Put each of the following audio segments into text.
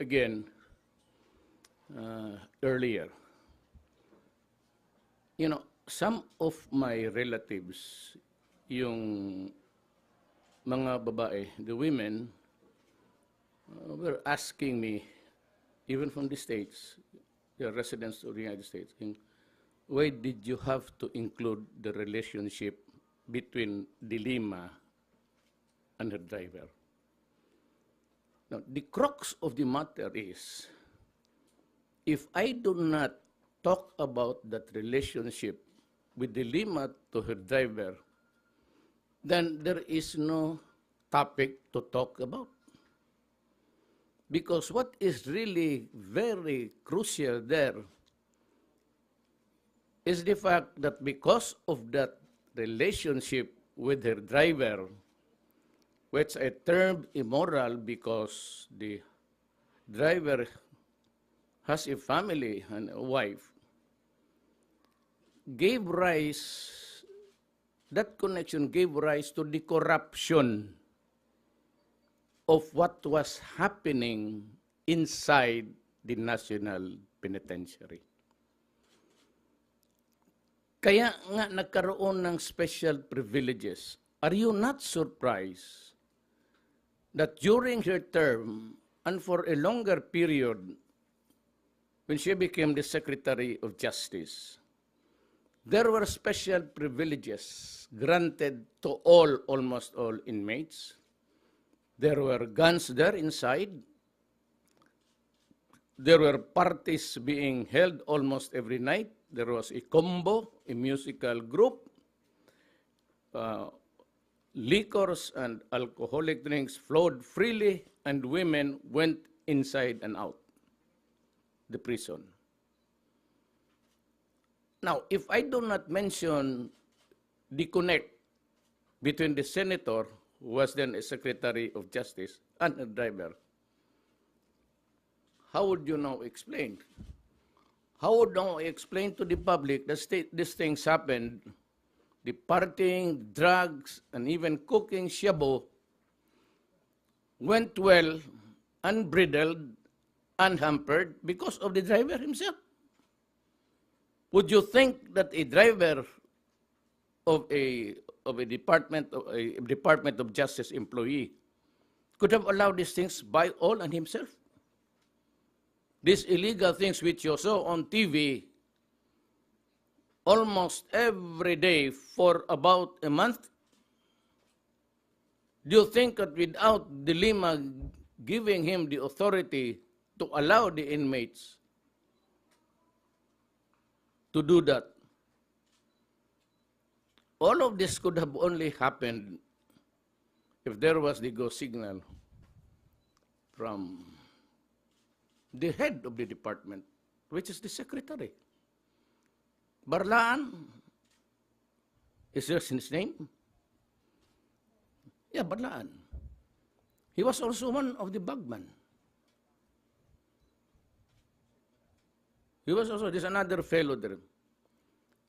again earlier. You know, some of my relatives, yung mga babae, the women, were asking me, even from the States, the residents of the United States, why did you have to include the relationship between the Lima and her driver? Now, the crux of the matter is, if I do not talk about that relationship with the Lima to her driver, then there is no topic to talk about. Because what is really very crucial there is the fact that because of that relationship with her driver, which I termed immoral because the driver has a family and a wife, that connection gave rise to the corruption of what was happening inside the National Penitentiary. Kaya nga nagkaroon ng special privileges. Are you not surprised that during her term and for a longer period, when she became the Secretary of Justice, there were special privileges granted to almost all inmates. There were guns there inside. There were parties being held almost every night. There was a combo, a musical group. Liquors and alcoholic drinks flowed freely, and women went inside and out the prison. Now, if I do not mention the connect between the senator, who was then a Secretary of Justice, and a driver, how would you now explain? How would now explain to the public that these things happened, the partying, drugs, and even cooking shabu went well, unbridled, unhampered because of the driver himself? Would you think that a driver of a Department of Justice employee could have allowed these things by all and himself? These illegal things which you saw on TV almost every day for about a month? Do you think that without the Lima giving him the authority to allow the inmates to do that, all of this could have only happened if there was the go signal from the head of the department, which is the secretary. Barlaan, is there his name? Yeah, Barlaan. He was also one of the bagman. He was also, there's another fellow there.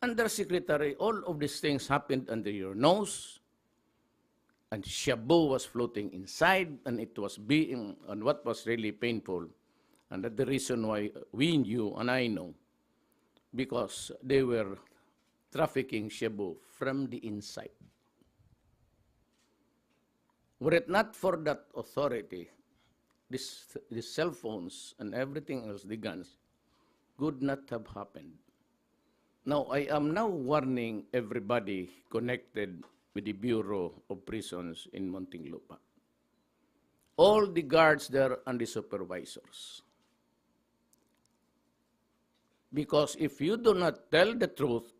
Undersecretary, all of these things happened under your nose, and shabu was floating inside, and it was being, and what was really painful, and that's the reason why we knew, and I know, because they were trafficking shabu from the inside. Were it not for that authority, these cell phones and everything else, the guns, could not have happened. Now, I am now warning everybody connected with the Bureau of Prisons in Muntinlupa. All the guards there and the supervisors. Because if you do not tell the truth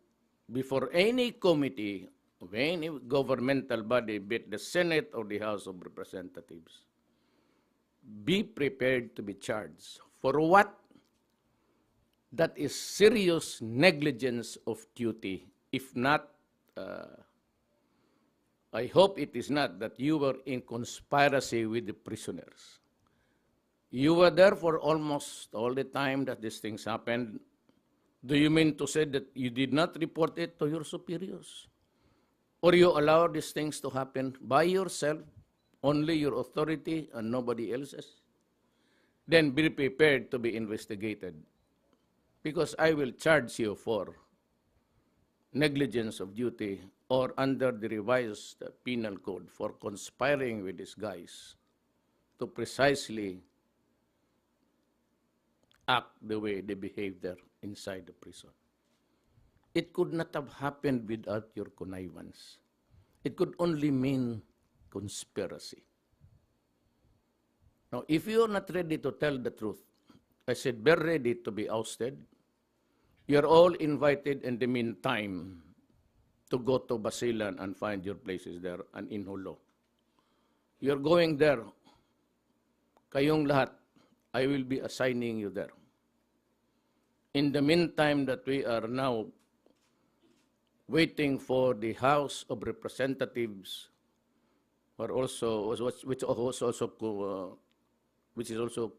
before any committee of any governmental body, be it the Senate or the House of Representatives, be prepared to be charged. For what? That is serious negligence of duty. If not, I hope it is not that you were in conspiracy with the prisoners. You were there for almost all the time that these things happened. Do you mean to say that you did not report it to your superiors? Or you allowed these things to happen by yourself, only your authority and nobody else's? then be prepared to be investigated, because I will charge you for negligence of duty or under the revised penal code for conspiring with these guys to precisely act the way they behave there inside the prison. It could not have happened without your connivance. It could only mean conspiracy. Now, if you are not ready to tell the truth, I said, be ready to be ousted. You're all invited in the meantime to go to Basilan and find your places there and in Hulo. You're going there. Kayong lahat, I will be assigning you there. In the meantime that we are now waiting for the House of Representatives, which is also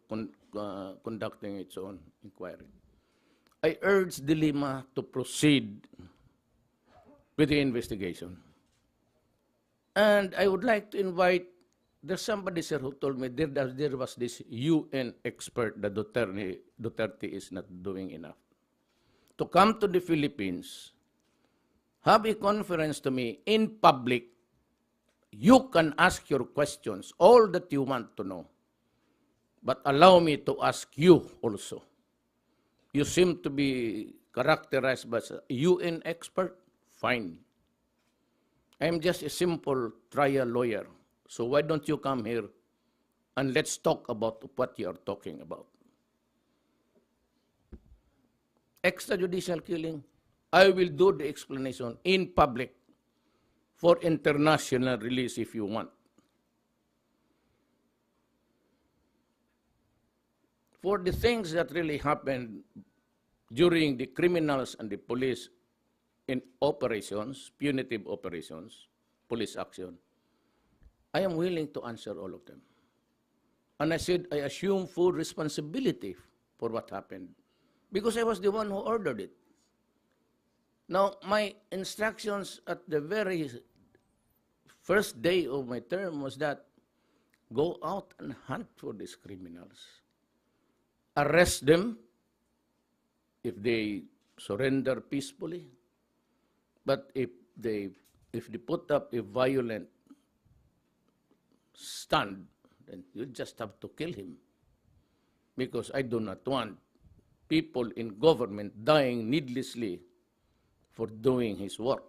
conducting its own inquiry, I urge the Lima to proceed with the investigation. And I would like to invite, there's somebody, sir, who told me there was this UN expert that Duterte is not doing enough. To come to the Philippines, have a conference to me in public. You can ask your questions, all that you want to know. But allow me to ask you also. You seem to be characterized as a UN expert. Fine. I'm just a simple trial lawyer. So why don't you come here and let's talk about what you are talking about. Extrajudicial killing, I will do the explanation in public for international release if you want. For the things that really happened during the criminals and the police in operations, punitive operations, police action, I am willing to answer all of them. And I said, I assume full responsibility for what happened, because I was the one who ordered it. Now, my instructions at the very first day of my term was that go out and hunt for these criminals. Arrest them if they surrender peacefully. But if they put up a violent stand, then you just have to kill him. Because I do not want people in government dying needlessly for doing his work.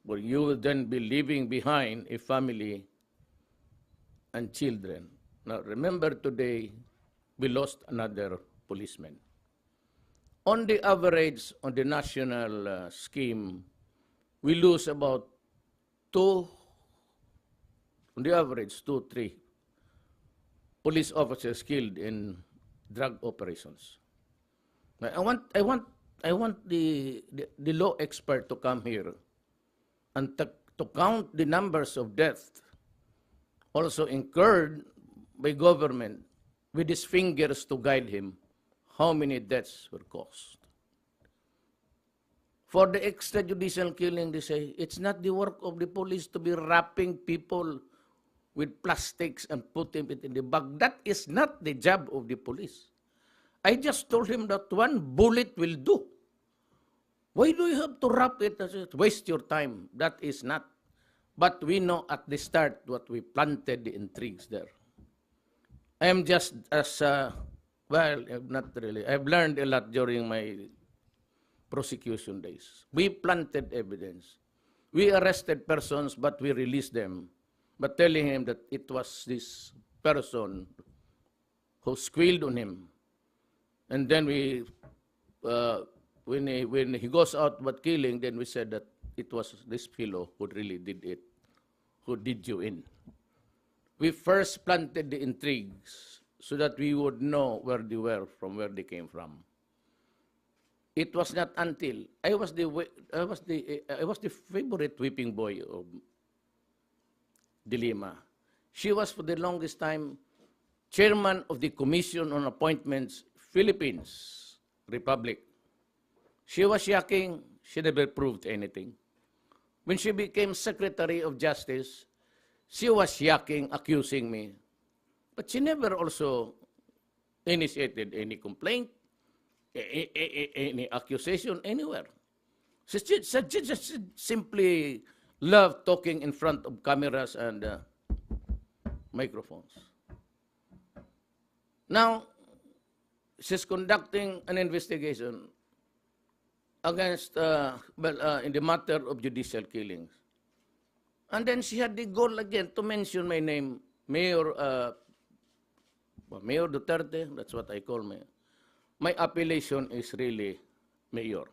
But you will then be leaving behind a family and children. Now remember, today we lost another policeman. On the average, on the national scheme, we lose about on the average, 2-3 police officers killed in drug operations. Now, I want the law expert to come here and to count the numbers of deaths also incurred by government with his fingers to guide him how many deaths were caused. For the extrajudicial killing, they say, it's not the work of the police to be wrapping people with plastics and putting it in the bag. That is not the job of the police. I just told him that one bullet will do. Why do you have to wrap it? Waste your time. That is not. But we know at the start what we planted the intrigues there. I am just as, well, not really. I've learned a lot during my prosecution days. We planted evidence. We arrested persons, but we released them, but telling him that it was this person who squealed on him. And then we, when he goes out but killing, then we said that it was this fellow who really did it, who did you in. We first planted the intrigues so that we would know where they were, from where they came from. It was not until I was the favorite whipping boy of Lima. She was for the longest time chairman of the Commission on Appointments, Philippines Republic. She was yakking. She never proved anything. When she became Secretary of Justice, she was yakking, accusing me. But she never also initiated any complaint, any accusation anywhere. She just simply loved talking in front of cameras and microphones. Now, she's conducting an investigation against, in the matter of judicial killings. And then she had the gall again to mention my name, Mayor Duterte, that's what I call me. My appellation is really Mayor.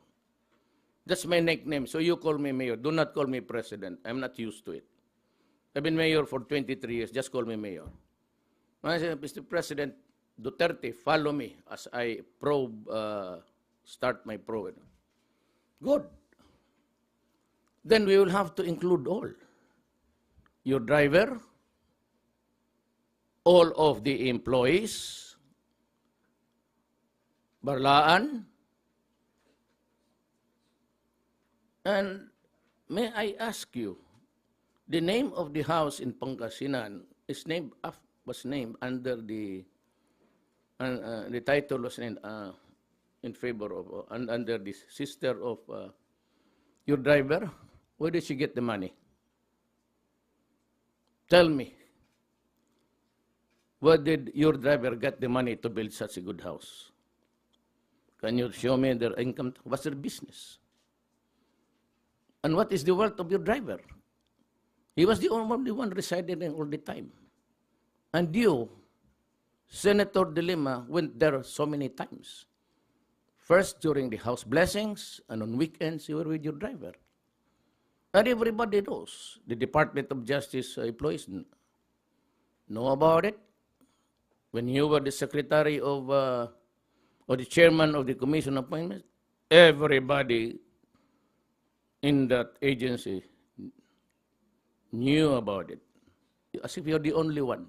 That's my nickname, so you call me Mayor. Do not call me President. I'm not used to it. I've been Mayor for 23 years. Just call me Mayor. I said, Mr. President Duterte, follow me as I start my probe. Good. Then we will have to include all. Your driver, all of the employees, Barlaan, and may I ask you, the name of the house in Pangasinan was named under the title was named in favor of under the sister of your driver. Where did she get the money? Tell me. Where did your driver get the money to build such a good house? Can you show me their income? What's their business? And what is the wealth of your driver? He was the only one residing there all the time. And you, Senator De Lima, went there so many times. First during the house blessings, and on weekends you were with your driver. And everybody knows. The Department of Justice employees know about it. When you were the secretary of, or the chairman of the commission appointments, everybody in that agency knew about it, as if you're the only one.